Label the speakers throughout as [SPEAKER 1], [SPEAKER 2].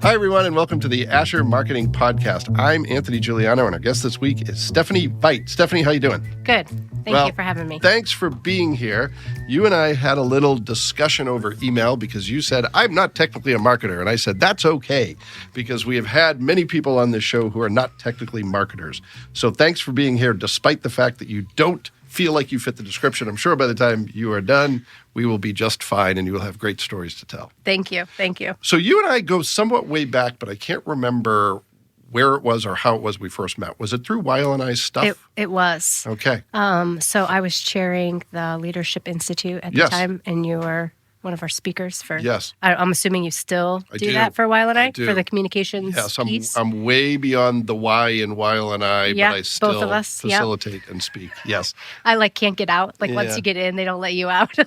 [SPEAKER 1] Hi, everyone, and welcome to the Asher Marketing Podcast. I'm Anthony Giuliano, and our guest this week is Stephanie Veit. Stephanie, how you doing?
[SPEAKER 2] Good. Thank you for having me.
[SPEAKER 1] Thanks for being here. You and I had a little discussion over email because you said, I'm not technically a marketer. And I said, that's okay, because we have had many people on this show who are not technically marketers. So thanks for being here, despite the fact that you don't feel like you fit the description. I'm sure by the time you are done, we will be just fine and you will have great stories to tell.
[SPEAKER 2] Thank you. Thank you.
[SPEAKER 1] So you and I go somewhat way back, but I can't remember where it was or how it was we first met. Was it through Weil and I's stuff?
[SPEAKER 2] It was.
[SPEAKER 1] Okay.
[SPEAKER 2] So I was chairing the Leadership Institute at the time, and you were one of our speakers for.
[SPEAKER 1] Yes.
[SPEAKER 2] I'm assuming you still do that for Weil and I for the communications piece.
[SPEAKER 1] I'm way beyond the why in Weil and I, but I still
[SPEAKER 2] both of us.
[SPEAKER 1] facilitate and speak. Yes.
[SPEAKER 2] I can't get out. Once you get in, they don't let you out.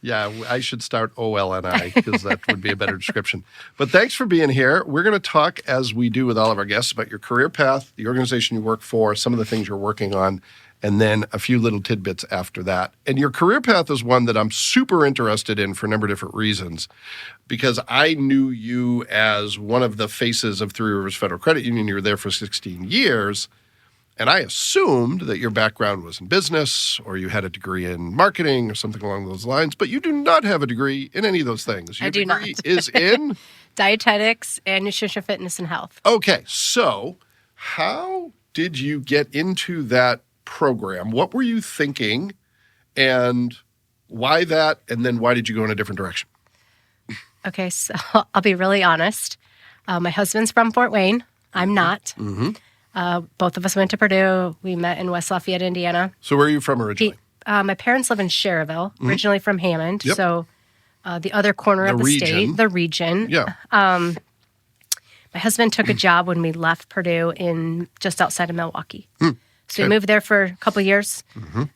[SPEAKER 1] Yeah, I should start OLNI because that would be a better description. But thanks for being here. We're going to talk, as we do with all of our guests, about your career path, the organization you work for, some of the things you're working on, and then a few little tidbits after that. And your career path is one that I'm super interested in for a number of different reasons, because I knew you as one of the faces of Three Rivers Federal Credit Union. You were there for 16 years. And I assumed that your background was in business or you had a degree in marketing or something along those lines, but you do not have a degree in any of those things. Your degree is in?
[SPEAKER 2] Dietetics and nutrition, fitness, and health.
[SPEAKER 1] Okay, so how did you get into that program? What were you thinking and why that? And then why did you go in a different direction?
[SPEAKER 2] Okay, so I'll be really honest. My husband's from Fort Wayne. I'm not. Mm-hmm. Both of us went to Purdue. We met in West Lafayette, Indiana.
[SPEAKER 1] So where are you from originally?
[SPEAKER 2] My parents live in Cherville, originally from Hammond. Yep. So the other corner of the state, the region.
[SPEAKER 1] Yeah.
[SPEAKER 2] My husband took a job when we left Purdue just outside of Milwaukee. So we moved there for a couple of years.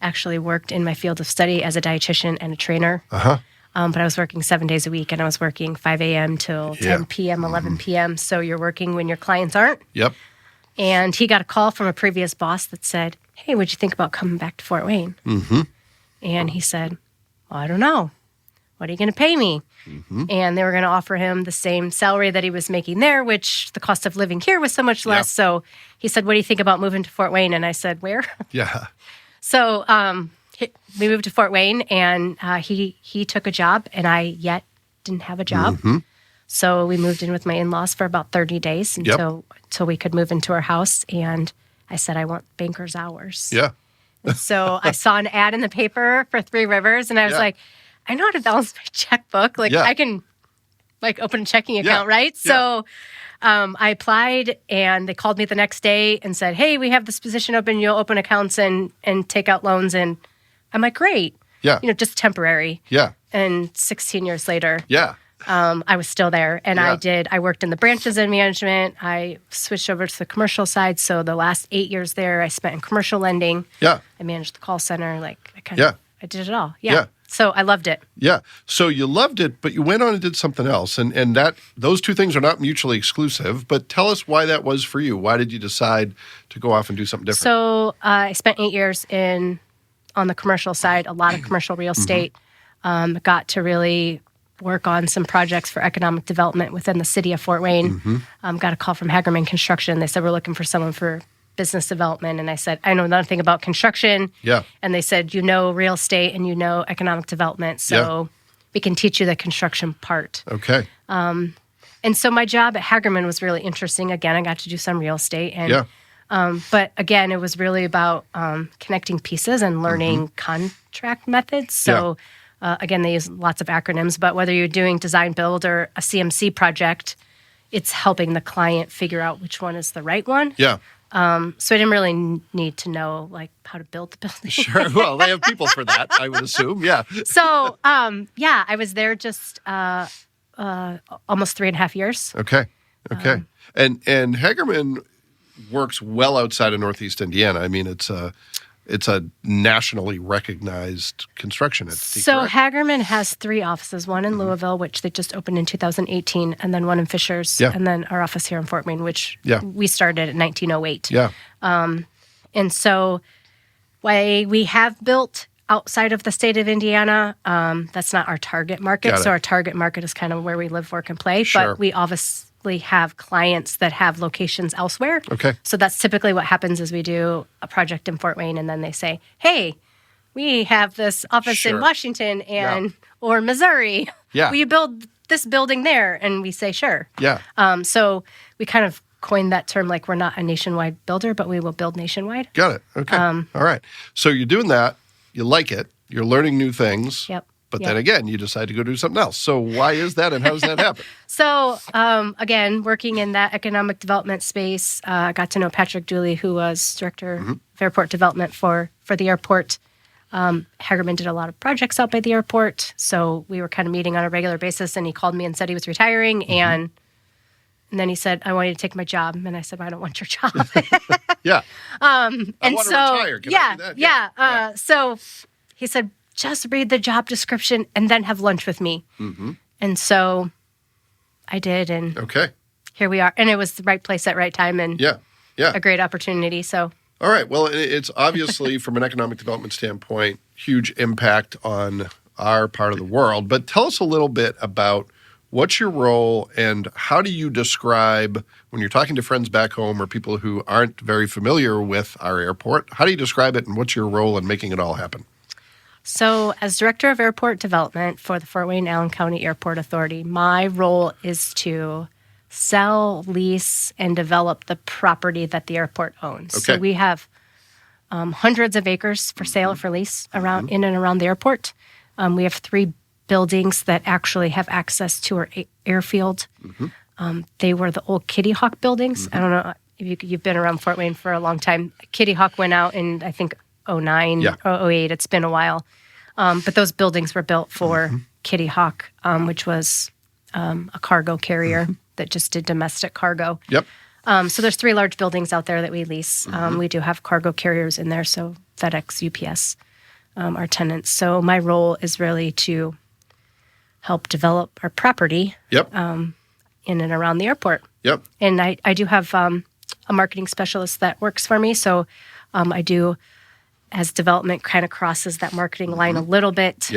[SPEAKER 2] Actually worked in my field of study as a dietitian and a trainer. But I was working 7 days a week, and I was working 5 a.m. till 10 p.m., 11 p.m. So you're working when your clients aren't.
[SPEAKER 1] Yep.
[SPEAKER 2] And he got a call from a previous boss that said, hey, what'd you think about coming back to Fort Wayne? And he said, well, I don't know. What are you going to pay me? And they were going to offer him the same salary that he was making there, which the cost of living here was so much less. So he said, what do you think about moving to Fort Wayne? And I said, where?
[SPEAKER 1] Yeah.
[SPEAKER 2] So we moved to Fort Wayne, and he took a job, and I yet didn't have a job. So we moved in with my in-laws for about 30 days until we could move into our house. And I said, I want banker's hours.
[SPEAKER 1] Yeah.
[SPEAKER 2] And so I saw an ad in the paper for Three Rivers, and I was like, I know how to balance my checkbook. I can open a checking account, right? So I applied, and they called me the next day and said, hey, we have this position open. You'll open accounts and take out loans. And I'm like, great.
[SPEAKER 1] Yeah.
[SPEAKER 2] Just temporary.
[SPEAKER 1] Yeah.
[SPEAKER 2] And 16 years later.
[SPEAKER 1] Yeah.
[SPEAKER 2] I was still there, and I worked in the branches in management. I switched over to the commercial side. So the last 8 years there, I spent in commercial lending. Yeah. I managed the call center. I did it all. Yeah. So I loved it.
[SPEAKER 1] Yeah. So you loved it, but you went on and did something else. And those two things are not mutually exclusive, but tell us why that was for you. Why did you decide to go off and do something different?
[SPEAKER 2] So I spent 8 years on the commercial side, a lot of commercial real estate. Got to really work on some projects for economic development within the city of Fort Wayne. Got a call from Hagerman Construction. They said, we're looking for someone for business development. And I said, I know nothing about construction. Yeah. And they said, you know real estate and you know economic development. So we can teach you the construction part.
[SPEAKER 1] Okay.
[SPEAKER 2] And so my job at Hagerman was really interesting. Again, I got to do some real estate. And, but again, it was really about connecting pieces and learning contract methods. So again, they use lots of acronyms, but whether you're doing design build or a CMC project, it's helping the client figure out which one is the right one. Yeah. So I didn't really need to know how to build the building.
[SPEAKER 1] Sure. Well, they have people for that, I would assume. Yeah.
[SPEAKER 2] So I was there just almost 3.5 years.
[SPEAKER 1] Okay. And Hagerman works well outside of Northeast Indiana. I mean, it's a nationally recognized construction entity.
[SPEAKER 2] So
[SPEAKER 1] correct?
[SPEAKER 2] Hagerman has 3 offices, one in Louisville, which they just opened in 2018, and then one in Fishers, and then our office here in Fort Wayne, which we started in 1908. Yeah. And so we have built outside of the state of Indiana. That's not our target market.
[SPEAKER 1] Got it.
[SPEAKER 2] So our target market is kind of where we live, work, and play.
[SPEAKER 1] Sure.
[SPEAKER 2] But we obviously have clients that have locations elsewhere.
[SPEAKER 1] Okay.
[SPEAKER 2] So that's typically what happens is we do a project in Fort Wayne, and then they say, hey, we have this office
[SPEAKER 1] Sure.
[SPEAKER 2] in Washington or Missouri.
[SPEAKER 1] Yeah.
[SPEAKER 2] Will you build this building there? And we say, sure.
[SPEAKER 1] Yeah.
[SPEAKER 2] So we kind of coined that term, like we're not a nationwide builder, but we will build nationwide.
[SPEAKER 1] Got it. Okay. All right. So you're doing that. You like it. You're learning new things.
[SPEAKER 2] Yep.
[SPEAKER 1] But
[SPEAKER 2] Yep.
[SPEAKER 1] then again, you decide to go do something else. So why is that, and how does that happen?
[SPEAKER 2] So, again, working in that economic development space, I got to know Patrick Dooley, who was Director of Airport Development for the airport. Hagerman did a lot of projects out by the airport, so we were kind of meeting on a regular basis, and he called me and said he was retiring, and then he said, I want you to take my job. And I said, well, I don't want your job.
[SPEAKER 1] Yeah. I
[SPEAKER 2] and
[SPEAKER 1] want to
[SPEAKER 2] so,
[SPEAKER 1] retire. Can I do that?
[SPEAKER 2] yeah. So he said, just read the job description and then have lunch with me.
[SPEAKER 1] Mm-hmm.
[SPEAKER 2] And so I did, and
[SPEAKER 1] Okay.
[SPEAKER 2] here we are. And it was the right place at right time and
[SPEAKER 1] Yeah. Yeah.
[SPEAKER 2] a great opportunity. So
[SPEAKER 1] All right. Well, it's obviously, from an economic development standpoint, huge impact on our part of the world. But tell us a little bit about what's your role and how do you describe, when you're talking to friends back home or people who aren't very familiar with our airport, how do you describe it and what's your role in making it all happen?
[SPEAKER 2] So, as Director of Airport Development for the Fort Wayne-Allen County Airport Authority, my role is to sell, lease, and develop the property that the airport owns.
[SPEAKER 1] Okay.
[SPEAKER 2] So we have hundreds of acres for sale or for lease around in and around the airport. We have 3 buildings that actually have access to our airfield. They were the old Kitty Hawk buildings. I don't know if you've been around Fort Wayne for a long time. Kitty Hawk went out in, I think, 09 or 08. It's been a while. But those buildings were built for Kitty Hawk, which was a cargo carrier that just did domestic cargo.
[SPEAKER 1] Yep.
[SPEAKER 2] So there's 3 large buildings out there that we lease. We do have cargo carriers in there, so FedEx, UPS, our tenants. So my role is really to help develop our property
[SPEAKER 1] Yep.
[SPEAKER 2] in and around the airport.
[SPEAKER 1] Yep.
[SPEAKER 2] And I do have a marketing specialist that works for me. So I do, as development kind of crosses that marketing line a little bit,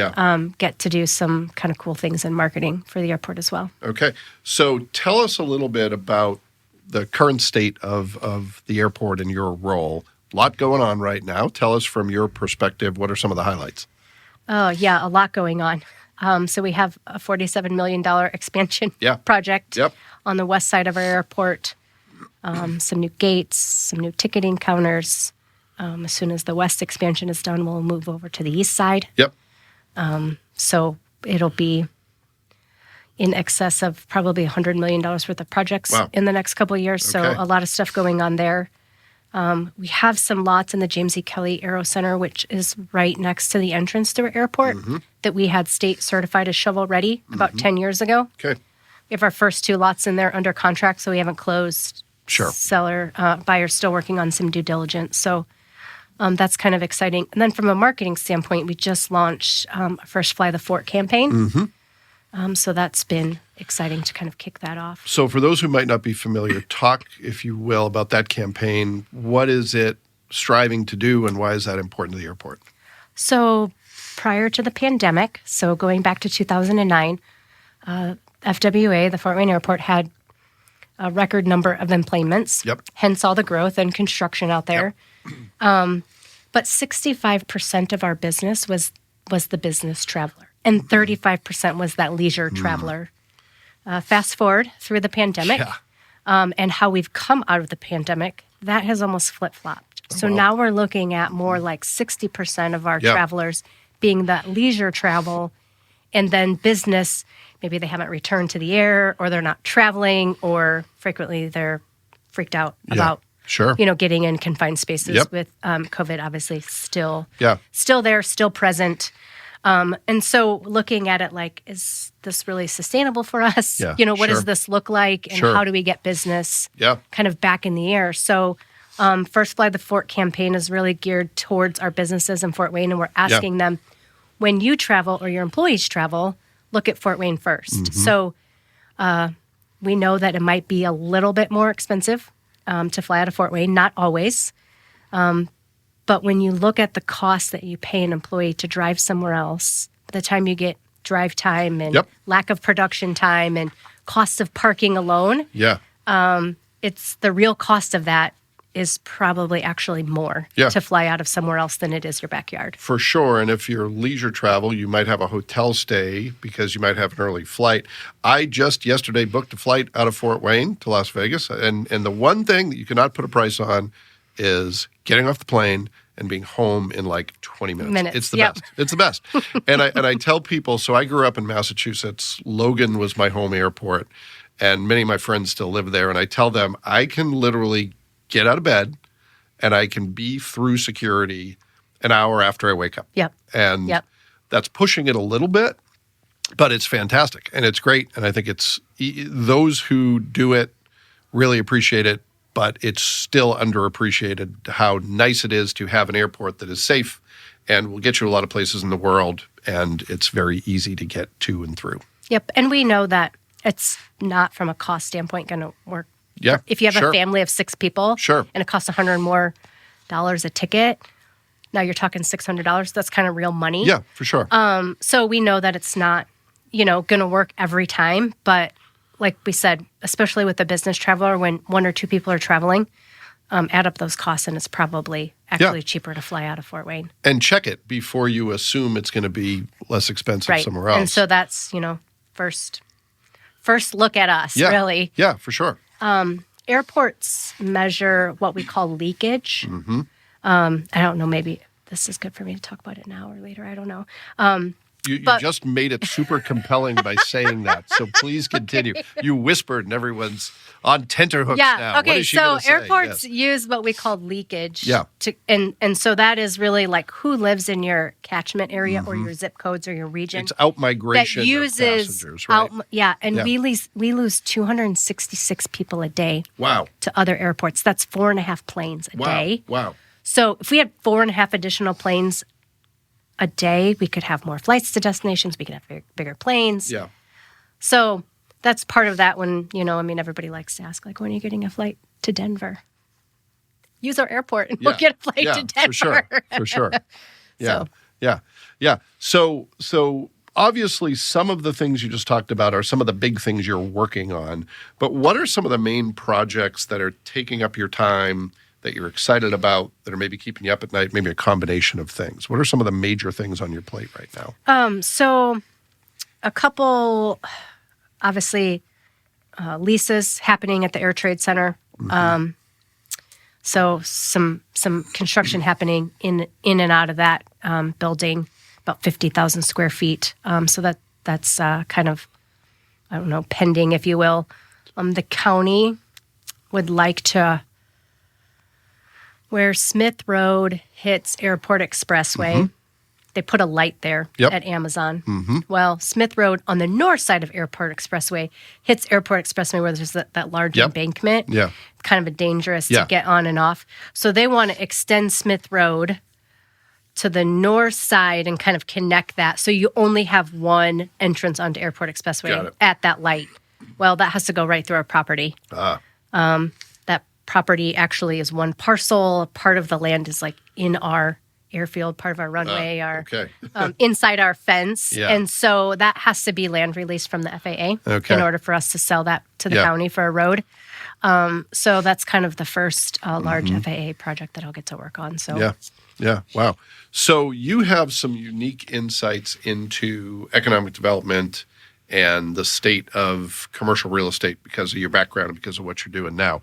[SPEAKER 2] get to do some kind of cool things in marketing for the airport as well.
[SPEAKER 1] Okay. So tell us a little bit about the current state of the airport and your role. A lot going on right now. Tell us from your perspective, what are some of the highlights?
[SPEAKER 2] Oh, yeah, a lot going on. So we have a $47 million expansion project on the west side of our airport. Some new gates, some new ticketing counters. As soon as the west expansion is done, we'll move over to the east side.
[SPEAKER 1] Yep.
[SPEAKER 2] So it'll be in excess of probably $100 million worth of projects in the next couple of years. So a lot of stuff going on there. We have some lots in the James E. Kelly Aero Center, which is right next to the entrance to our airport, that we had state certified as shovel ready about 10 years ago.
[SPEAKER 1] Okay.
[SPEAKER 2] We have our first 2 lots in there under contract, so we haven't closed.
[SPEAKER 1] Sure.
[SPEAKER 2] Buyer's still working on some due diligence. So that's kind of exciting. And then from a marketing standpoint, we just launched our first Fly the Fort campaign. So that's been exciting to kind of kick that off.
[SPEAKER 1] So for those who might not be familiar, talk, if you will, about that campaign. What is it striving to do, and why is that important to the airport?
[SPEAKER 2] So prior to the pandemic, so going back to 2009, FWA, the Fort Wayne Airport, had a record number of employments, hence all the growth and construction out there. But 65% of our business was the business traveler, and 35% was that leisure traveler. Fast forward through the pandemic and how we've come out of the pandemic, that has almost flip-flopped. So now we're looking at more like 60% of our travelers being that leisure travel, and then business, maybe they haven't returned to the air, or they're not traveling, or frequently they're freaked out about getting in confined spaces with COVID obviously still there, still present. And so looking at it like, is this really sustainable for us? What does this look like? And how do we get business kind of back in the air? So First Fly the Fort campaign is really geared towards our businesses in Fort Wayne. And we're asking them, when you travel or your employees travel, look at Fort Wayne first. So we know that it might be a little bit more expensive to fly out of Fort Wayne, not always. But But when you look at the cost that you pay an employee to drive somewhere else, by the time you get drive time and lack of production time and cost of parking alone, it's the real cost of that is probably actually more to fly out of somewhere else than it is your backyard.
[SPEAKER 1] For sure. And if you're leisure travel, you might have a hotel stay because you might have an early flight. I just yesterday booked a flight out of Fort Wayne to Las Vegas. And the one thing that you cannot put a price on is getting off the plane and being home in like 20 minutes. It's the best. It's the best. And I tell people, so I grew up in Massachusetts. Logan was my home airport. And many of my friends still live there. And I tell them I can literally get out of bed and I can be through security an hour after I wake up. And that's pushing it a little bit, but it's fantastic and it's great. And I think it's those who do it really appreciate it, but it's still underappreciated how nice it is to have an airport that is safe and will get you a lot of places in the world. And it's very easy to get to and through.
[SPEAKER 2] And we know that it's not from a cost standpoint going to work. If you have a family of 6 people and it costs $100 more a ticket, now you're talking $600. That's kind of real money.
[SPEAKER 1] Yeah, for sure.
[SPEAKER 2] So we know that it's not, going to work every time. But like we said, especially with a business traveler, when 1 or 2 people are traveling, add up those costs and it's probably actually cheaper to fly out of Fort Wayne.
[SPEAKER 1] And check it before you assume it's going to be less expensive somewhere else.
[SPEAKER 2] And so that's, first look at us, really.
[SPEAKER 1] Yeah, for sure.
[SPEAKER 2] Airports measure what we call leakage. I don't know, maybe this is good for me to talk about it now or later. I don't know.
[SPEAKER 1] You just made it super compelling by saying that. So please continue. You whispered and everyone's on tenterhooks now.
[SPEAKER 2] Okay.
[SPEAKER 1] What is she
[SPEAKER 2] so
[SPEAKER 1] gonna say?
[SPEAKER 2] Airports use what we call leakage.
[SPEAKER 1] Yeah.
[SPEAKER 2] And so that is really like who lives in your catchment area or your zip codes or your region.
[SPEAKER 1] It's out-migration
[SPEAKER 2] that uses
[SPEAKER 1] of passengers, right?
[SPEAKER 2] We lose 266 people a day.
[SPEAKER 1] Wow.
[SPEAKER 2] To other airports. That's 4.5 planes a day.
[SPEAKER 1] Wow.
[SPEAKER 2] So if we had 4.5 additional planes a day, we could have more flights to destinations. We could have bigger planes.
[SPEAKER 1] Yeah.
[SPEAKER 2] So that's part of that when, everybody likes to ask, like, when are you getting a flight to Denver? Use our airport and we'll get a flight to Denver.
[SPEAKER 1] For sure. Yeah. Yeah. So obviously some of the things you just talked about are some of the big things you're working on. But what are some of the main projects that are taking up your time that you're excited about, that are maybe keeping you up at night, maybe a combination of things? What are some of the major things on your plate right now?
[SPEAKER 2] So a couple, obviously, leases happening at the Air Trade Center. So some construction happening in and out of that building, about 50,000 square feet. So that's kind of, I don't know, pending, if you will. The county would like to, where Smith Road hits Airport Expressway, they put a light there at Amazon. Well, Smith Road on the north side of Airport Expressway hits Airport Expressway where there's that large embankment.
[SPEAKER 1] Yeah.
[SPEAKER 2] Kind of dangerous to get on and off. So they want to extend Smith Road to the north side and kind of connect that. So you only have one entrance onto Airport Expressway at that light. Well, that has to go right through our property. That property actually is one parcel. Part of the land is like in our airfield, part of our runway, inside our fence.
[SPEAKER 1] Yeah.
[SPEAKER 2] And so that has to be land released from the FAA in order for us to sell that to the county for a road. So that's kind of the first large FAA project that I'll get to work on. So
[SPEAKER 1] Yeah. Wow. So you have some unique insights into economic development and the state of commercial real estate because of your background and because of what you're doing now.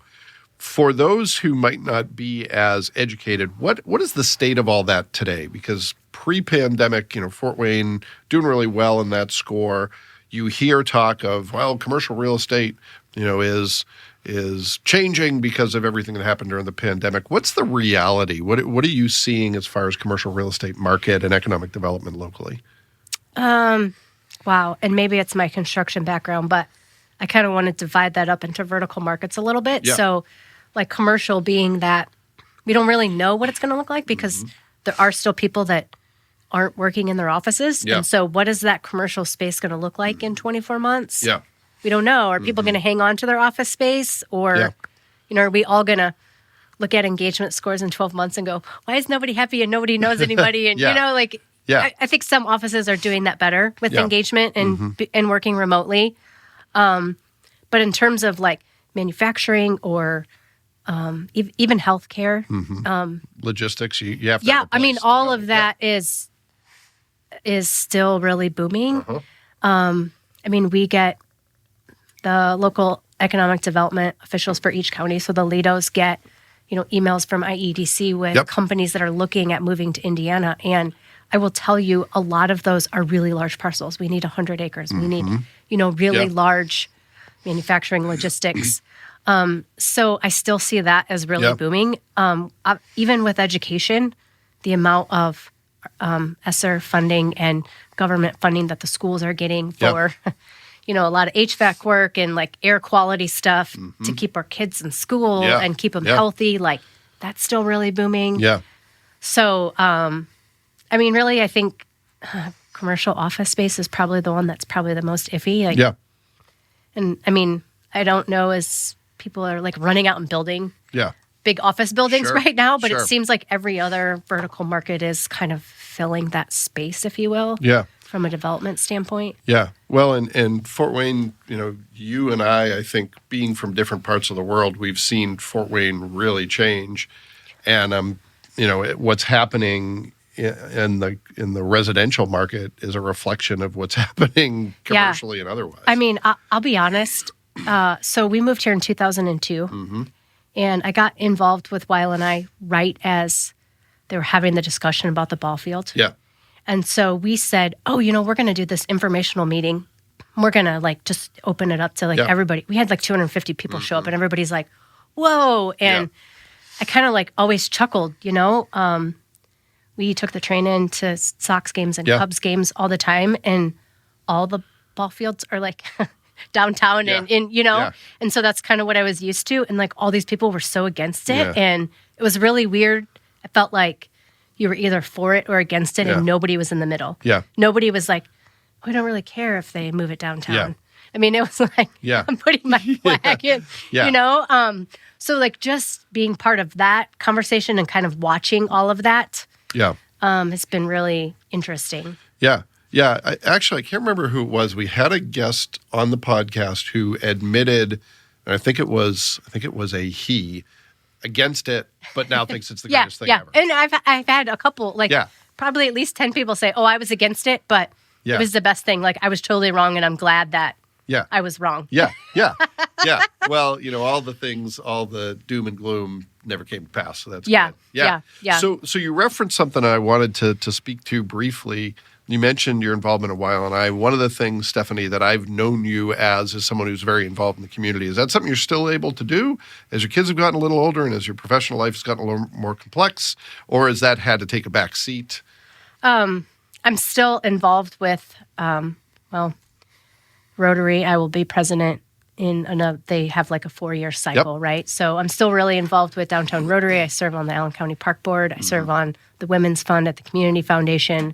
[SPEAKER 1] For those who might not be as educated, what is the state of all that today? Because pre-pandemic, Fort Wayne doing really well in that score. You hear talk of, well, commercial real estate, is changing because of everything that happened during the pandemic. What's the reality? What are you seeing as far as commercial real estate market and economic development locally?
[SPEAKER 2] Wow. And maybe it's my construction background, but I kind of want to divide that up into vertical markets a little bit. Yeah. So like commercial being that we don't really know what it's going to look like because there are still people that aren't working in their offices. Yeah. And so what is that commercial space going to look like in 24 months?
[SPEAKER 1] Yeah.
[SPEAKER 2] We don't know. Are people going to hang on to their office space or, are we all going to look at engagement scores in 12 months and go, why is nobody happy and nobody knows anybody? And, I think some offices are doing that better with engagement and working remotely. But in terms of like manufacturing or even healthcare.
[SPEAKER 1] Logistics, you have to have a place to
[SPEAKER 2] all
[SPEAKER 1] go.
[SPEAKER 2] of that is still really booming. We get the local economic development officials for each county. So the LEDOs get, emails from IEDC with companies that are looking at moving to Indiana. And I will tell you, a lot of those are really large parcels. We need 100 acres. We need, really large manufacturing logistics. So I still see that as really booming. Even with education, the amount of ESSER funding and government funding that the schools are getting for, a lot of HVAC work and like air quality stuff to keep our kids in school and keep them healthy, like that's still really booming. So, really, I think commercial office space is probably the one that's probably the most iffy. And I don't know as people are like running out and building big office buildings right now, but it seems like every other vertical market is kind of filling that space, if you will, from a development standpoint.
[SPEAKER 1] Well, and Fort Wayne, you and I think being from different parts of the world, we've seen Fort Wayne really change. And, what's happening in the residential market is a reflection of what's happening commercially and otherwise.
[SPEAKER 2] I'll be honest. So we moved here in 2002, and I got involved with Weil and I right as they were having the discussion about the ball field. And so we said, we're going to do this informational meeting. We're going to just open it up to everybody. We had 250 people show up, and everybody's like, whoa. And I kind of always chuckled, we took the train into Sox games and Cubs games all the time, and all the ball fields are downtown and and so that's kind of what I was used to. And all these people were so against it, and it was really weird. I felt like you were either for it or against it, and nobody was in the middle. Nobody was like, we don't really care if they move it downtown. It was like, I'm putting my flag in, so just being part of that conversation and kind of watching all of that has been really interesting.
[SPEAKER 1] I can't remember who it was. We had a guest on the podcast who admitted, and I think it was a he, against it, but now thinks it's the greatest thing ever.
[SPEAKER 2] And I've had a couple, probably at least 10 people say, I was against it, but it was the best thing. I was totally wrong, and I'm glad that I was wrong.
[SPEAKER 1] Well, all the things, all the doom and gloom never came to pass, so that's good. So you referenced something I wanted to speak to briefly. You mentioned your involvement in Weil and I. One of the things, Stephanie, that I've known you as is someone who's very involved in the community. Is that something you're still able to do as your kids have gotten a little older and as your professional life has gotten a little more complex? Or has that had to take a back seat?
[SPEAKER 2] I'm still involved with, Rotary. I will be president they have a 4-year cycle, right? So I'm still really involved with Downtown Rotary. I serve on the Allen County Park Board. I serve on the Women's Fund at the Community Foundation.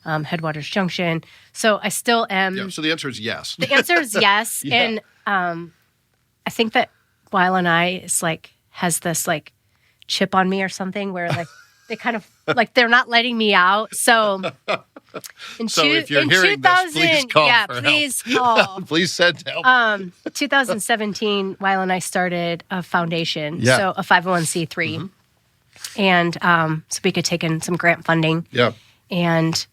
[SPEAKER 2] Headwaters Junction. So I still am.
[SPEAKER 1] So the answer is yes.
[SPEAKER 2] The answer is yes. And I think that Weil and I is has this chip on me or something where they kind of they're not letting me out. So
[SPEAKER 1] if you're hearing this, please call for
[SPEAKER 2] please
[SPEAKER 1] help.
[SPEAKER 2] Call.
[SPEAKER 1] Please send help.
[SPEAKER 2] 2017, Weil and I started a foundation, so a 501c3. And so we could take in some grant funding. And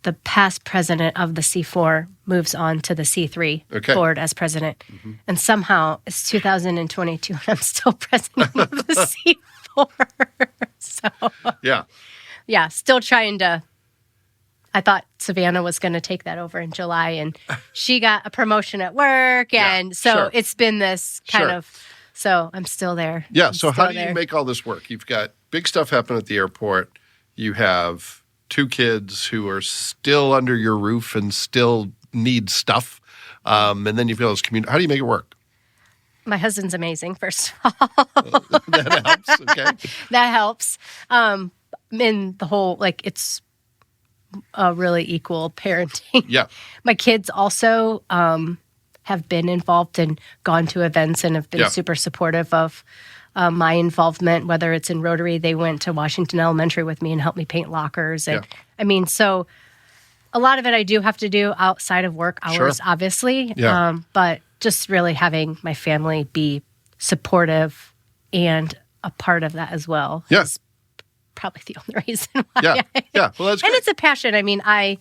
[SPEAKER 2] the past president of the C4 moves on to the C3 board as president. And somehow it's 2022 and I'm still president of the C4. So, still trying to. I thought Savannah was going to take that over in July, and she got a promotion at work. And it's been this kind of, so I'm still there.
[SPEAKER 1] So how do you make all this work? You've got big stuff happening at the airport. You have 2 kids who are still under your roof and still need stuff. And then you've got this community. How do you make it work?
[SPEAKER 2] My husband's amazing, first of all.
[SPEAKER 1] That helps, okay.
[SPEAKER 2] That helps. And the whole, it's a really equal parenting. My kids also have been involved and gone to events and have been super supportive of my involvement, whether it's in Rotary. They went to Washington Elementary with me and helped me paint lockers. And I mean, so a lot of it I do have to do outside of work hours, obviously. But just really having my family be supportive and a part of that as well is probably the only reason why.
[SPEAKER 1] Well, that's great.
[SPEAKER 2] And it's a passion. I mean, I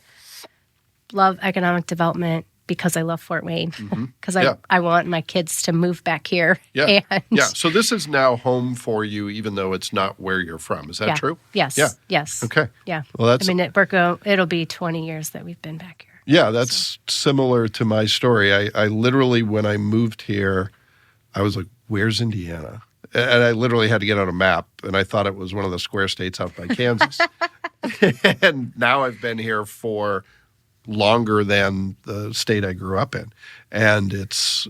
[SPEAKER 2] love economic development because I love Fort Wayne, because I want my kids to move back here.
[SPEAKER 1] So this is now home for you, even though it's not where you're from. Is that true?
[SPEAKER 2] Yes. Yes.
[SPEAKER 1] Okay.
[SPEAKER 2] Yeah.
[SPEAKER 1] Well, that's.
[SPEAKER 2] I mean, it'll be 20 years that we've been back here.
[SPEAKER 1] Yeah, that's similar to my story. I literally, when I moved here, I was like, "Where's Indiana?" And I literally had to get on a map, and I thought it was one of the square states out by Kansas. And now I've been here for longer than the state I grew up in, and it's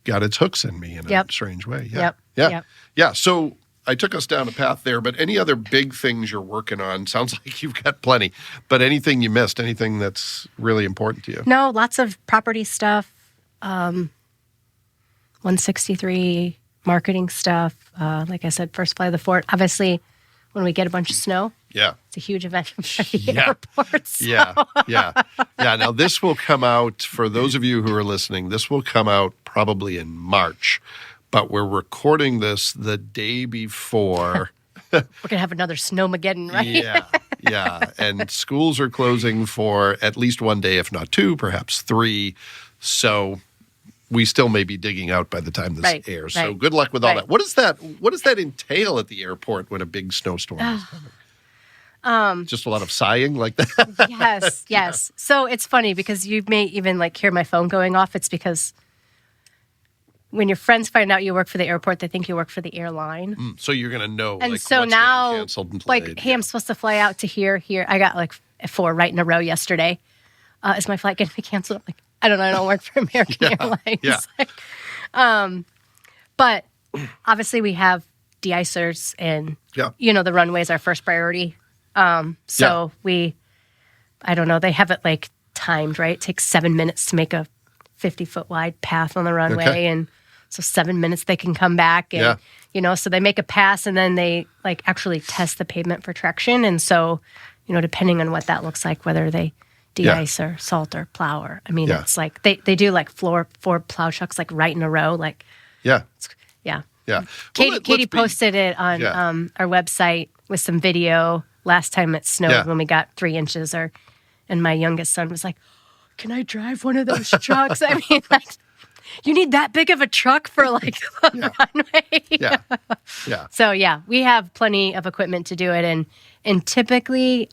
[SPEAKER 1] got its hooks in me in a strange way. Yeah. So I took us down a path there, but any other big things you're working on? Sounds like you've got plenty, but anything you missed, anything that's really important to you?
[SPEAKER 2] No, lots of property stuff, 163 marketing stuff. Like I said, first fly of the fort. Obviously, when we get a bunch of snow, it's a huge event for the airport. So.
[SPEAKER 1] Now, this will come out, for those of you who are listening, this will come out probably in March, but we're recording this the day before.
[SPEAKER 2] We're going to have another snowmageddon, right?
[SPEAKER 1] And schools are closing for at least one day, if not two, perhaps three. So we still may be digging out by the time this airs. So good luck with all that. What does that entail at the airport when a big snowstorm is coming? Just a lot of sighing like that?
[SPEAKER 2] Yes. So it's funny because you may even hear my phone going off. It's because when your friends find out you work for the airport, they think you work for the airline.
[SPEAKER 1] So you're going to know.
[SPEAKER 2] And so now,
[SPEAKER 1] canceled and played.
[SPEAKER 2] hey, I'm supposed to fly out to here. I got 4 right in a row yesterday. Is my flight going to be canceled? I'm like, I don't know. I don't work for American Airlines. But obviously we have de-icers and, the runway is our first priority. So I don't know, they have it timed, right? It takes 7 minutes to make a 50-foot wide path on the runway.
[SPEAKER 1] Okay.
[SPEAKER 2] And so 7 minutes they can come back and, so they make a pass and then they actually test the pavement for traction. And so, depending on what that looks like, whether they de-ice or salt or plow or, it's they do 4 plow trucks right in a row. Katie posted it on our website with some video last time it snowed when we got 3 inches. And my youngest son was like, "Can I drive one of those trucks?" You need that big of a truck for the runway. So we have plenty of equipment to do it, and typically,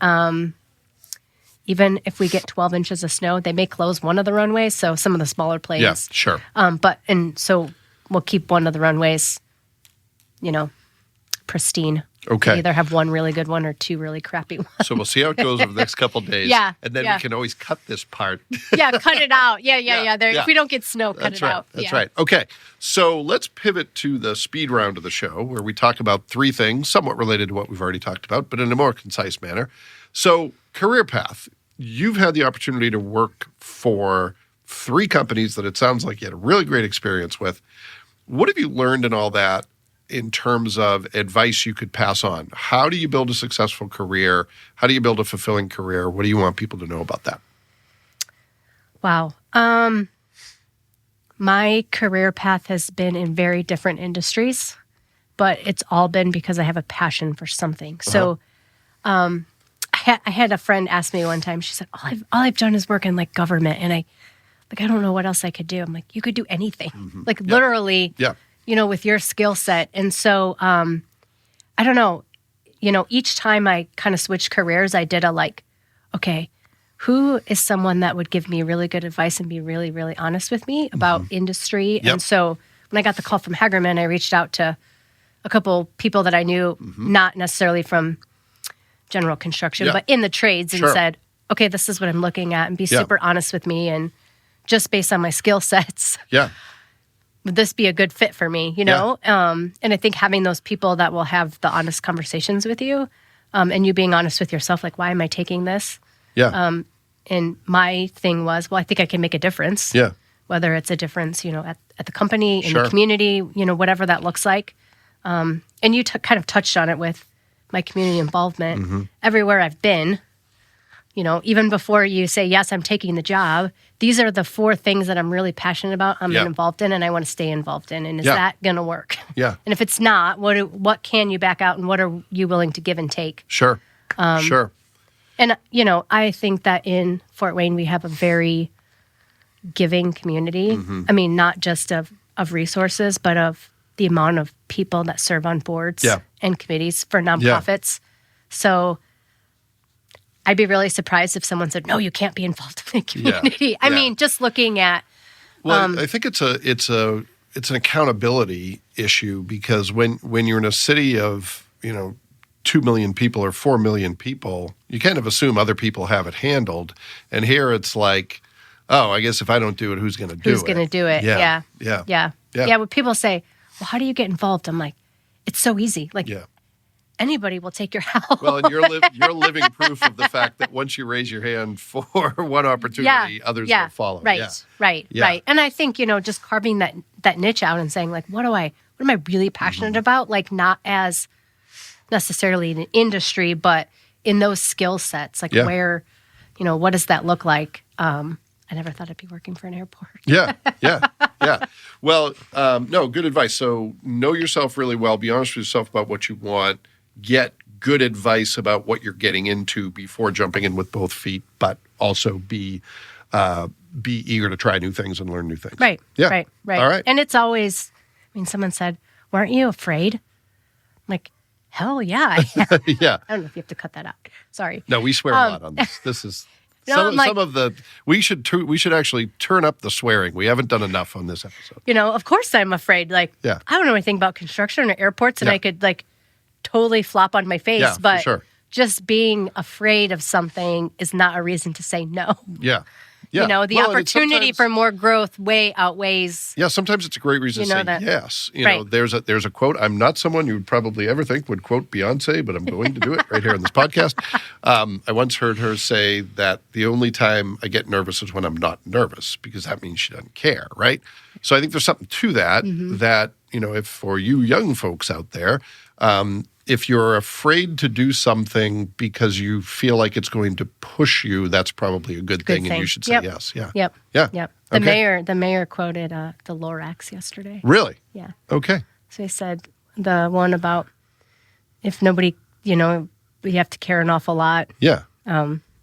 [SPEAKER 2] even if we get 12 inches of snow, they may close one of the runways. So some of the smaller planes.
[SPEAKER 1] Yeah, sure.
[SPEAKER 2] So we'll keep one of the runways, pristine.
[SPEAKER 1] Okay.
[SPEAKER 2] We either have one really good one or 2 really crappy ones.
[SPEAKER 1] So we'll see how it goes over the next couple of days. And then we can always cut this part.
[SPEAKER 2] Cut it out. If we don't get snow, cut it out.
[SPEAKER 1] That's right. Okay. So let's pivot to the speed round of the show where we talk about 3 things, somewhat related to what we've already talked about, but in a more concise manner. So career path. You've had the opportunity to work for 3 companies that it sounds like you had a really great experience with. What have you learned in all that in terms of advice you could pass on? How do you build a successful career? How do you build a fulfilling career? What do you want people to know about that?
[SPEAKER 2] Wow. My career path has been in very different industries, but it's all been because I have a passion for something. So I had a friend ask me one time, she said, all I've done is work in government. And I don't know what else I could do. I'm like, you could do anything. Literally. With your skill set. And so, I don't know, each time I kind of switched careers, I did okay, who is someone that would give me really good advice and be really, really honest with me about industry? And so when I got the call from Hagerman, I reached out to a couple people that I knew, not necessarily from general construction, but in the trades and said, okay, this is what I'm looking at and be super honest with me. And just based on my skill sets. Would this be a good fit for me, And I think having those people that will have the honest conversations with you and you being honest with yourself, why am I taking this? And my thing was, I think I can make a difference. Whether it's a difference, at the company, in the community, whatever that looks like. And you kind of touched on it with my community involvement.
[SPEAKER 1] Mm-hmm.
[SPEAKER 2] Everywhere I've been, even before you say, yes, I'm taking the job, these are the 4 things that I'm really passionate about, I'm involved in, and I want to stay involved in. And is that going to work?
[SPEAKER 1] Yeah.
[SPEAKER 2] And if it's not, what can you back out, and what are you willing to give and take?
[SPEAKER 1] Sure. Sure.
[SPEAKER 2] And, I think that in Fort Wayne, we have a very giving community.
[SPEAKER 1] Mm-hmm.
[SPEAKER 2] I mean, not just of resources, but of the amount of people that serve on boards and committees for nonprofits. So I'd be really surprised if someone said, no, you can't be involved in the community. I mean, just looking at...
[SPEAKER 1] Well, I think it's an accountability issue, because when you're in a city of, 2 million people or 4 million people, you kind of assume other people have it handled. And here it's like, oh, I guess if I don't do it, who's going to do it?
[SPEAKER 2] Who's going to do it? Yeah. When people say, well, how do you get involved? I'm like, it's so easy. Like, anybody will take your help.
[SPEAKER 1] Well, and you're living proof of the fact that once you raise your hand for one opportunity, others will follow.
[SPEAKER 2] Right. And I think, just carving that niche out and saying, like, what am I really passionate about? Like, not as necessarily in an industry, but in those skill sets, like where, what does that look like? I never thought I'd be working for an airport.
[SPEAKER 1] Yeah. Well, no, good advice. So know yourself really well. Be honest with yourself about what you want. Get good advice about what you're getting into before jumping in with both feet, but also be eager to try new things and learn new things.
[SPEAKER 2] Right.
[SPEAKER 1] Yeah.
[SPEAKER 2] Right.
[SPEAKER 1] All right.
[SPEAKER 2] And it's always, someone said, weren't you afraid? I'm like, hell yeah.
[SPEAKER 1] Yeah.
[SPEAKER 2] I don't know if you have to cut that out. Sorry.
[SPEAKER 1] No, we swear a lot on this. This is... We should actually turn up the swearing. We haven't done enough on this episode.
[SPEAKER 2] Of course I'm afraid. Like, I don't know anything about construction or airports, and I could totally flop on my face. But just being afraid of something is not a reason to say no.
[SPEAKER 1] Yeah.
[SPEAKER 2] The opportunity for more growth way outweighs.
[SPEAKER 1] Yeah, sometimes it's a great reason to say yes. There's a quote. I'm not someone you would probably ever think would quote Beyonce, but I'm going to do it right here on this podcast. I once heard her say that the only time I get nervous is when I'm not nervous, because that means she doesn't care, right? So I think there's something to that, that, if for you young folks out there, if you're afraid to do something because you feel like it's going to push you, that's probably a good thing, and you should say yes. Yeah.
[SPEAKER 2] Yep. The mayor quoted the Lorax yesterday.
[SPEAKER 1] Really?
[SPEAKER 2] Yeah.
[SPEAKER 1] Okay.
[SPEAKER 2] So he said the one about if nobody, we have to care an awful lot.
[SPEAKER 1] Yeah.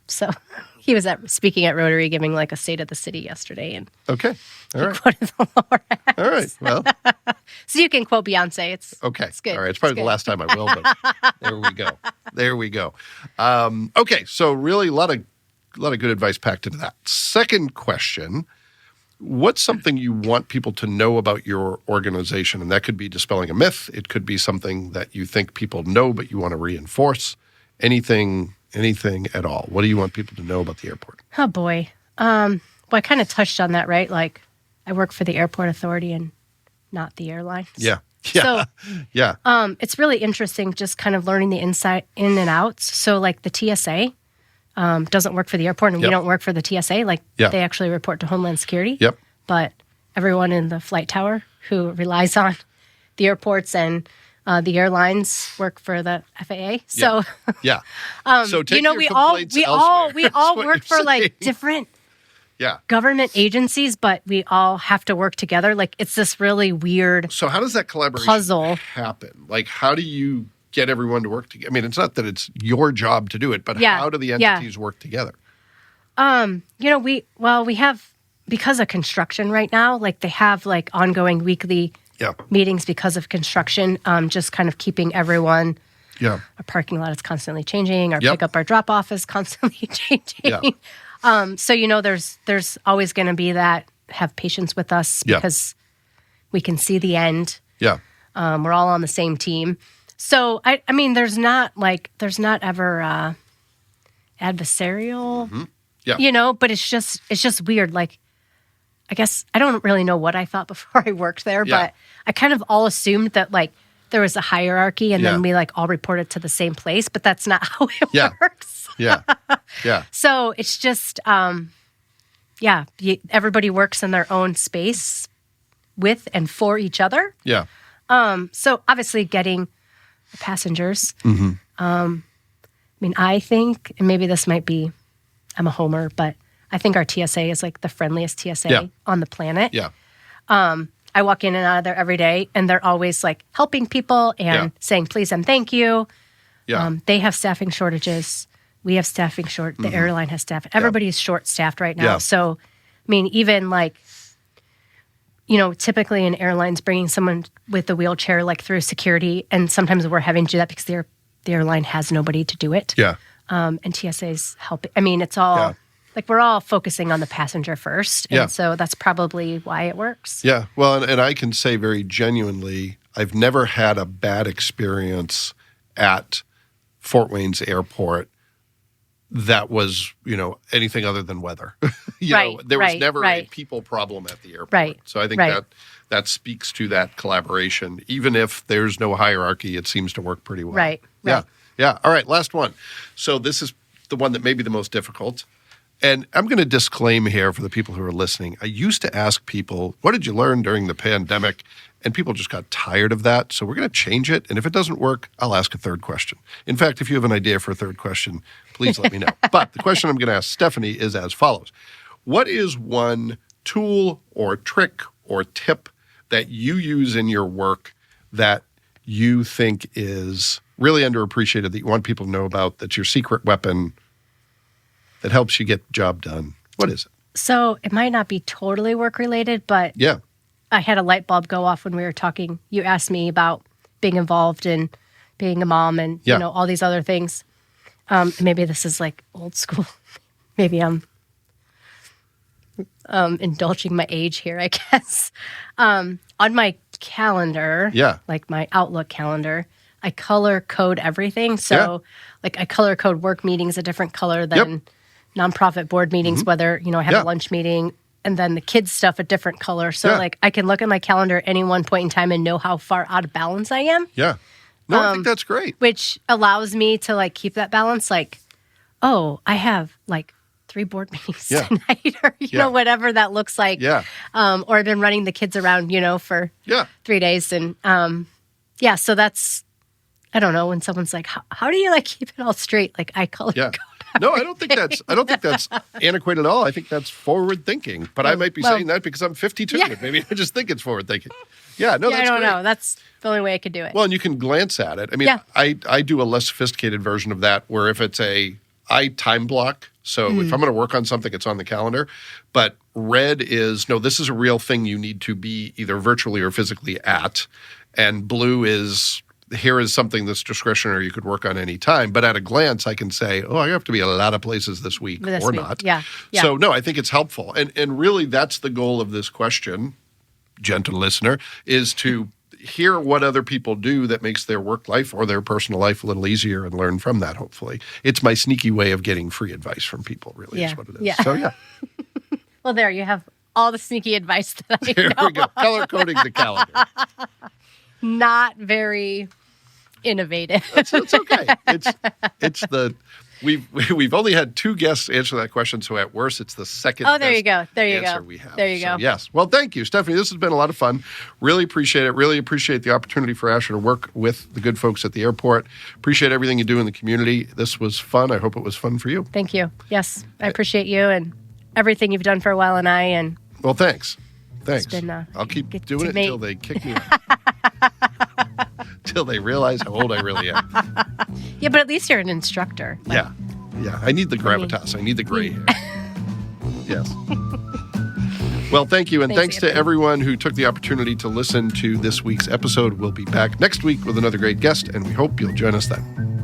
[SPEAKER 2] So he was speaking at Rotary, giving like a state of the city yesterday, and
[SPEAKER 1] okay. All right.
[SPEAKER 2] Quoted the Lorax.
[SPEAKER 1] All right. Well.
[SPEAKER 2] So you can quote Beyonce. It's good.
[SPEAKER 1] All right. It's probably the last time I will, but there we go. Okay. So really a lot of good advice packed into that. Second question, what's something you want people to know about your organization? And that could be dispelling a myth. It could be something that you think people know, but you want to reinforce. Anything at all. What do you want people to know about the airport?
[SPEAKER 2] Oh, boy. Well, I kind of touched on that, right? Like, I work for the airport authority and not the airlines.
[SPEAKER 1] Yeah.
[SPEAKER 2] So, it's really interesting just kind of learning the in and outs. So, like, the TSA doesn't work for the airport, and we don't work for the TSA. Like, they actually report to Homeland Security.
[SPEAKER 1] Yep.
[SPEAKER 2] But everyone in the flight tower who relies on the airports and the airlines work for the FAA. So,
[SPEAKER 1] so take your
[SPEAKER 2] we all
[SPEAKER 1] elsewhere,
[SPEAKER 2] work for like different government agencies, but we all have to work together. Like, it's this really weird.
[SPEAKER 1] So how does that collaboration
[SPEAKER 2] puzzle
[SPEAKER 1] happen? Like, how do you get everyone to work together? I mean, it's not that it's your job to do it, but how do the entities work together?
[SPEAKER 2] We have, because of construction right now, like they have like ongoing weekly meetings because of construction, just kind of keeping everyone.
[SPEAKER 1] Yeah.
[SPEAKER 2] Our parking lot is constantly changing. Our pickup, our drop off is constantly changing. So, there's always going to be that, have patience with us because we can see the end.
[SPEAKER 1] Yeah.
[SPEAKER 2] We're all on the same team. So, I mean, there's not ever adversarial,
[SPEAKER 1] Mm-hmm. Yeah.
[SPEAKER 2] But it's just weird. Like, I guess I don't really know what I thought before I worked there, but I kind of all assumed that like there was a hierarchy and then we like all reported to the same place, but that's not how it works.
[SPEAKER 1] Yeah.
[SPEAKER 2] So it's just, everybody works in their own space with and for each other.
[SPEAKER 1] Yeah.
[SPEAKER 2] So obviously getting the passengers.
[SPEAKER 1] Mm-hmm.
[SPEAKER 2] I mean, I think, and maybe this might be, I'm a homer, but I think our TSA is like the friendliest TSA on the planet.
[SPEAKER 1] Yeah.
[SPEAKER 2] I walk in and out of there every day, and they're always like helping people and saying please and thank you.
[SPEAKER 1] Yeah.
[SPEAKER 2] They have staffing shortages. We have staffing short. The airline has staff. Everybody's short-staffed right now.
[SPEAKER 1] Yeah.
[SPEAKER 2] So, I mean, even like, typically an airline's bringing someone with a wheelchair like through security, and sometimes we're having to do that because the airline has nobody to do it.
[SPEAKER 1] Yeah.
[SPEAKER 2] And TSA's helping. I mean, it's all like we're all focusing on the passenger first, and so that's probably why it works.
[SPEAKER 1] Yeah. Well, and I can say very genuinely, I've never had a bad experience at Fort Wayne's airport that was, anything other than weather. There was never a people problem at the airport.
[SPEAKER 2] Right.
[SPEAKER 1] So I think that speaks to that collaboration. Even if there's no hierarchy, it seems to work pretty well.
[SPEAKER 2] Right.
[SPEAKER 1] Yeah. Yeah. All right. Last one. So this is the one that may be the most difficult. And I'm going to disclaim here for the people who are listening. I used to ask people, what did you learn during the pandemic? And people just got tired of that. So we're going to change it. And if it doesn't work, I'll ask a third question. In fact, if you have an idea for a third question, please let me know. But the question I'm going to ask Stephanie is as follows. What is one tool or trick or tip that you use in your work that you think is really underappreciated, that you want people to know about, that's your secret weapon that helps you get the job done? What is it?
[SPEAKER 2] So it might not be totally work-related, but I had a light bulb go off when we were talking. You asked me about being involved in being a mom and, all these other things. Maybe this is like old school. Maybe I'm indulging my age here, I guess. On my calendar, like my Outlook calendar, I color code everything. So like I color code work meetings a different color than nonprofit board meetings, whether, I have a lunch meeting, and then the kids stuff a different color. So like I can look at my calendar at any one point in time and know how far out of balance I am.
[SPEAKER 1] Yeah. No, I think that's great.
[SPEAKER 2] Which allows me to like keep that balance. Like, oh, I have like 3 board meetings tonight, or whatever that looks like.
[SPEAKER 1] Yeah.
[SPEAKER 2] Or I've been running the kids around, for 3 days, and so that's, I don't know, when someone's like, how do you like keep it all straight? Like I color code.
[SPEAKER 1] No, I don't think that's antiquated at all. I think that's forward thinking. But I might be saying that because I'm 52. Maybe I just think it's forward thinking. Yeah, no, that's
[SPEAKER 2] I don't
[SPEAKER 1] great.
[SPEAKER 2] know. That's the only way I could do it.
[SPEAKER 1] Well, and you can glance at it. I mean, I do a less sophisticated version of that where if it's I time block. So if I'm going to work on something, it's on the calendar. But red is, no, this is a real thing you need to be either virtually or physically at. And blue is, here is something that's discretionary you could work on any time. But at a glance, I can say, I have to be at a lot of places this week or not.
[SPEAKER 2] Yeah.
[SPEAKER 1] So, no, I think it's helpful. And really, that's the goal of this question, gentle listener, is to hear what other people do that makes their work life or their personal life a little easier and learn from that, hopefully. It's my sneaky way of getting free advice from people, really, is what it is.
[SPEAKER 2] Yeah.
[SPEAKER 1] So,
[SPEAKER 2] Well, there you have all the sneaky advice that I
[SPEAKER 1] Here we go. Color coding the calendar.
[SPEAKER 2] Not very innovative.
[SPEAKER 1] It's okay. It's we've only had 2 guests answer that question, so at worst it's the second.
[SPEAKER 2] Oh, there you go. There you
[SPEAKER 1] answer
[SPEAKER 2] go.
[SPEAKER 1] we have.
[SPEAKER 2] There you go.
[SPEAKER 1] Yes. Well, thank you, Stephanie. This has been a lot of fun. Really appreciate it. Really appreciate the opportunity for Asher to work with the good folks at the airport. Appreciate everything you do in the community. This was fun. I hope it was fun for you.
[SPEAKER 2] Thank you. Yes, I appreciate you and everything you've done for a while, and I. And
[SPEAKER 1] well, thanks. Thanks.
[SPEAKER 2] Been,
[SPEAKER 1] I'll keep doing it until they kick me out. Till they realize how old I really am.
[SPEAKER 2] Yeah, but at least you're an instructor.
[SPEAKER 1] Yeah. I need the gravitas. I need the gray hair. Yes. Well, thank you. And thanks to everyone who took the opportunity to listen to this week's episode. We'll be back next week with another great guest, and we hope you'll join us then.